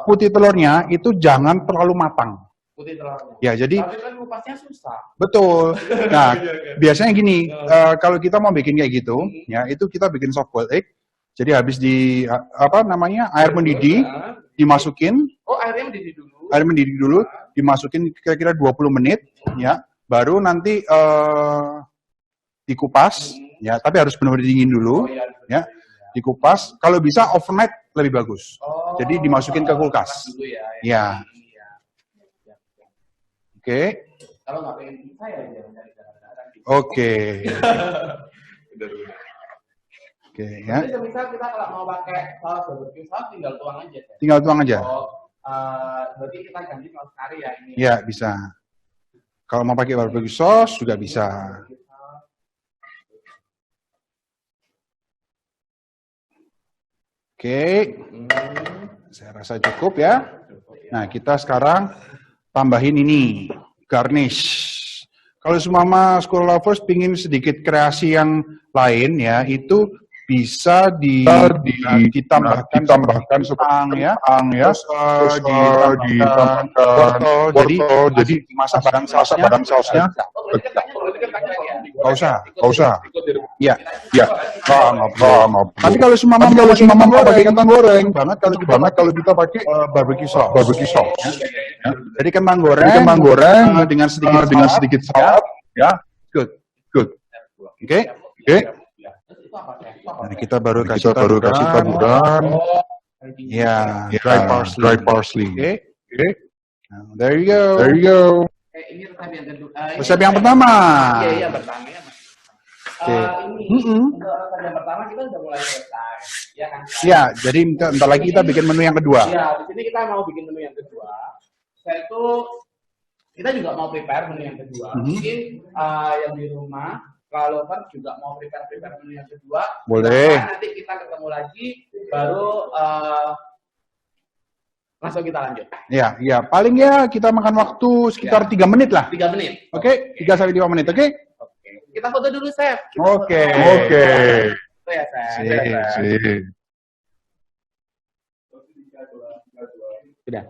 putih telurnya itu jangan terlalu matang. Putih telurnya. Ya, jadi tapi kan kupasnya susah. Betul. Nah, biasanya gini, kalau kita mau bikin kayak gitu, ya itu kita bikin soft boiled egg. Jadi habis di air mendidih, dimasukin. Oh, airnya mendidih dulu. Air mendidih dulu, dimasukin kira-kira 20 menit, ya. Baru nanti dikupas, ya. Tapi harus benar-benar dingin dulu, ya. Dikupas. Kalau bisa overnight lebih bagus. Jadi dimasukin ke kulkas. Ya. Oke. Kalau nggak pengen bisa ya jangan cari darah-darah. Oke. Oke ya. Jadi misal kita kalau mau pakai saus barbecue sauce tinggal tuang aja. Tinggal tuang aja. Berarti kita ganti saus kari ya ini. Ya bisa. Kalau mau pakai barbecue sauce juga bisa. Oke. Saya rasa cukup ya. Nah kita sekarang tambahin ini, garnish. Kalau semua School Lovers pingin sedikit kreasi yang lain ya, itu bisa ditambahkan sepang ya, terus ditambahkan wortel, jadi masak barang sausnya. Nggak usah. Ya. Tapi kalau semua mau pakai kentang goreng banget kalau kita pakai barbecue sauce. Ya. Jadi kentang goreng dengan sedikit salt, ya, good. Oke. Nah, kita baru kasih taburan. Ya, dry parsley. Oke. Nah, there you go. Ini resep yang kedua. Resep yang pertama. Iya, pertama. Ini untuk alasan yang pertama kita udah mulai selesai, ya kan? Ya, jadi entar lagi kita bikin menu yang kedua. Ya, di sini kita mau bikin menu yang kedua. Yaitu kita juga mau prepare menu yang kedua. Mungkin yang di rumah, kalau kan juga mau prepare menu yang kedua. Boleh. Nanti kita ketemu lagi, baru langsung kita lanjut. Ya, ya. Paling ya kita makan waktu sekitar 3 menit lah. 3 menit. Oke, 3 sampai 5 menit, oke? Oke. Kita foto dulu, Chef. Oke. Itu ya, Chef. Sip. Sudah.